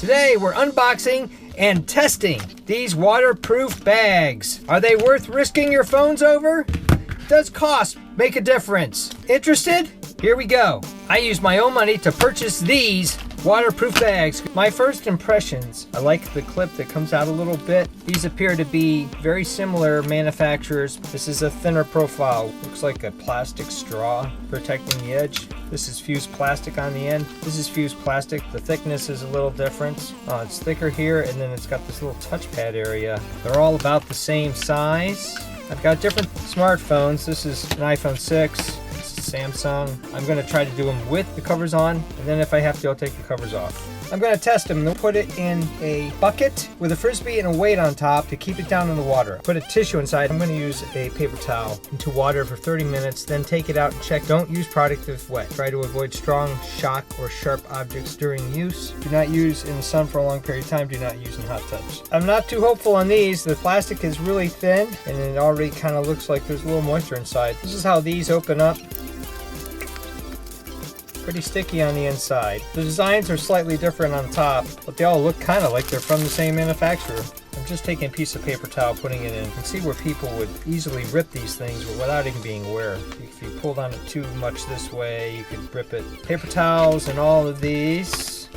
Today we're unboxing and testing these waterproof bags. Are they worth risking your phones over? Does cost make a difference? Interested? Here we go. I used my own money to purchase these waterproof bags. My first impressions, I like the clip that comes out a little bit. These appear to be very similar manufacturers. This is a thinner profile. Looks like a plastic straw protecting the edge. This is fused plastic on the end. This is fused plastic. The thickness is a little different. It's thicker here, and then it's got this little touchpad area. They're all about the same size. I've got different smartphones. This is an iPhone 6. Samsung. I'm going to try to do them with the covers on, and then if I have to, I'll take the covers off. I'm going to test them and put it in a bucket with a frisbee and a weight on top to keep it down in the water. Put a tissue inside. I'm going to use a paper towel into water for 30 minutes, then take it out and check. Don't use product if wet. Try to avoid strong shock or sharp objects during use. Do not use in the sun for a long period of time. Do not use in hot tubs. I'm not too hopeful on these. The plastic is really thin, and it already kind of looks like there's a little moisture inside. This is how these open up. Pretty sticky on the inside. The designs are slightly different on top, but they all look kind of like they're from the same manufacturer. I'm just taking a piece of paper towel, putting it in. You can see where people would easily rip these things without even being aware. If you pulled on it too much this way, you could rip it. Paper towels and all of these.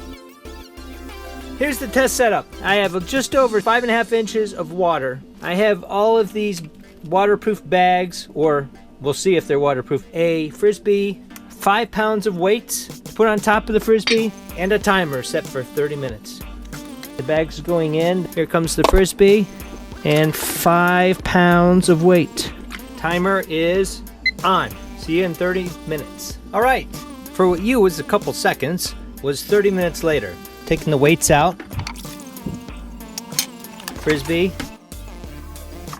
Here's the test setup. I have just over 5.5 inches of water. I have all of these waterproof bags, or we'll see if they're waterproof. A frisbee, 5 pounds of weights to put on top of the frisbee, and a timer set for 30 minutes. The bag's going in. Here comes the frisbee and 5 pounds of weight. Timer is on. See you in 30 minutes. All right, for what you was a couple seconds was 30 minutes later. Taking the weights out. Frisbee.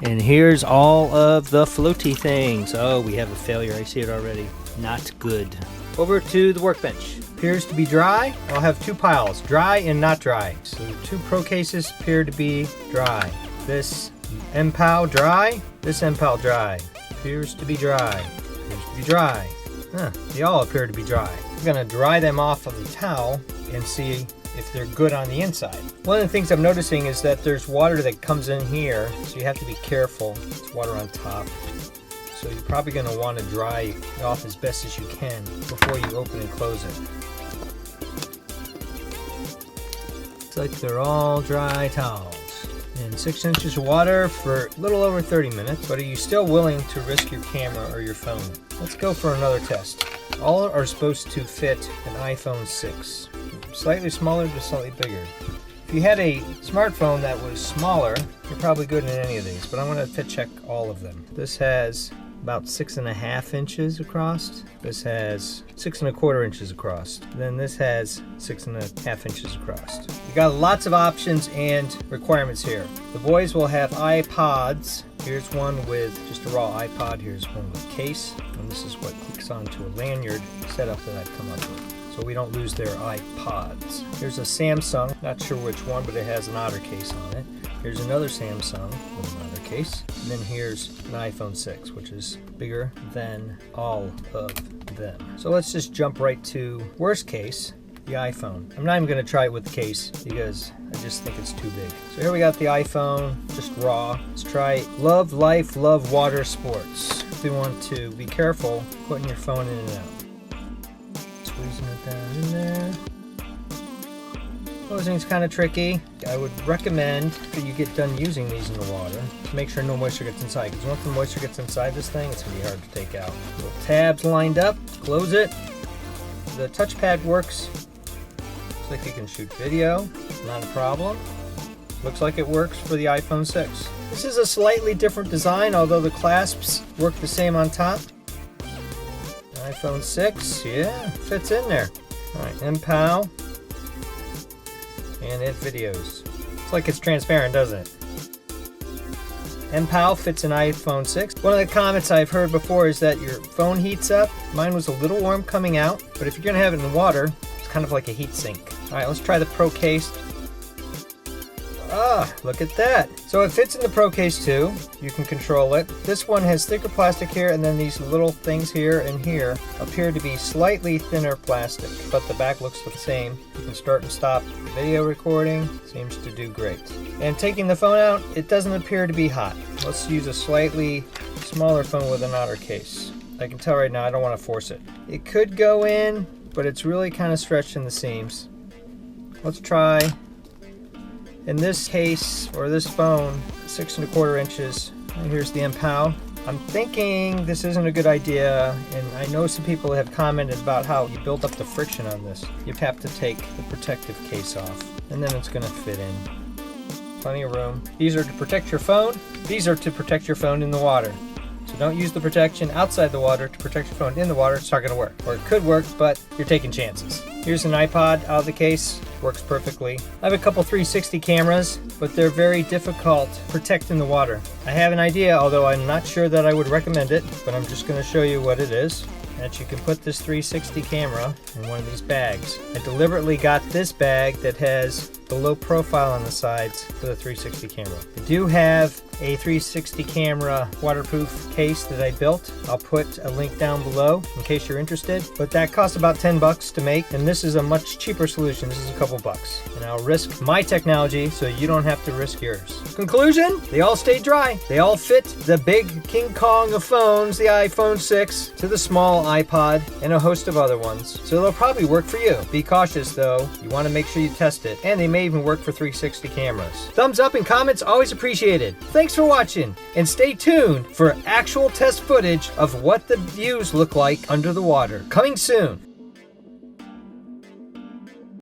And here's all of the floaty things. Oh, we have a failure. I see it already. Not good. Over to the workbench. Appears to be dry. I'll have two piles, dry and not dry. So the two Pro cases appear to be dry. This MPOW dry, this MPOW dry. Appears to be dry. Appears to be dry. They all appear to be dry. I'm gonna dry them off of the towel and see if they're good on the inside. One of the things I'm noticing is that there's water that comes in here, so you have to be careful. There's water on top. So you're probably going to want to dry it off as best as you can before you open and close it. Looks like they're all dry towels. And 6 inches of water for a little over 30 minutes. But are you still willing to risk your camera or your phone? Let's go for another test. All are supposed to fit an iPhone 6. Slightly smaller to slightly bigger. If you had a smartphone that was smaller, you're probably good in any of these, but I'm going to fit check all of them. This has about 6.5 inches across. This has 6.25 inches across. Then this has 6.5 inches across. You got lots of options and requirements here. The boys will have iPods. Here's one with just a raw iPod. Here's one with case. And this is what clicks onto a lanyard setup that I've come up with, so we don't lose their iPods. Here's a Samsung, not sure which one, but it has an Otter case on it. Here's another Samsung with an Otter case. And then here's an iPhone 6, which is bigger than all of them. So let's just jump right to worst case, the iPhone. I'm not even gonna try it with the case because I just think it's too big. So here we got the iPhone, just raw. Let's try Love Life, Love Water Sports. You want to be careful putting your phone in and out. Squeezing it down in there. Closing's kind of tricky. I would recommend that you get done using these in the water to make sure no moisture gets inside, because once the moisture gets inside this thing, it's going to be hard to take out. Little tabs lined up. Close it. The touchpad works. Looks like you can shoot video. Not a problem. Looks like it works for the iPhone 6. This is a slightly different design, although the clasps work the same on top. iPhone 6, yeah, fits in there. Alright, MPOW. And it videos. Looks like it's transparent, doesn't it? MPOW fits an iPhone 6. One of the comments I've heard before is that your phone heats up. Mine was a little warm coming out, but if you're gonna have it in the water, it's kind of like a heat sink. Alright, let's try the Pro case. Ah, look at that. So it fits in the Pro case too. You can control it. This one has thicker plastic here, and then these little things here and here appear to be slightly thinner plastic, but the back looks the same. You can start and stop video recording. Seems to do great. And taking the phone out, it doesn't appear to be hot. Let's use a slightly smaller phone with an outer case. I can tell right now I don't want to force it. It could go in, but it's really kind of stretched in the seams. Let's try. In this case, or this phone, 6 1/4 inches. And here's the MPOW. I'm thinking this isn't a good idea, and I know some people have commented about how you build up the friction on this. You have to take the protective case off, and then it's gonna fit in. Plenty of room. These are to protect your phone. These are to protect your phone in the water. So don't use the protection outside the water to protect your phone in the water. It's not going to work. Or it could work, but you're taking chances. Here's an iPod out of the case. Works perfectly. I have a couple 360 cameras, but they're very difficult to protect in the water. I have an idea, although I'm not sure that I would recommend it, but I'm just going to show you what it is. That you can put this 360 camera in one of these bags. I deliberately got this bag that has the low profile on the sides for the 360 camera. I do have a 360 camera waterproof case that I built. I'll put a link down below in case you're interested, but that costs about 10 bucks to make, and this is a much cheaper solution. This is a couple bucks, and I'll risk my technology so you don't have to risk yours. Conclusion, they all stay dry. They all fit the big King Kong of phones, the iPhone 6, to the small iPod, and a host of other ones. So they'll probably work for you. Be cautious though. You want to make sure you test it, and they may even work for 360 cameras. Thumbs up and comments always appreciated. Thanks for watching, and stay tuned for actual test footage of what the views look like under the water. Coming soon.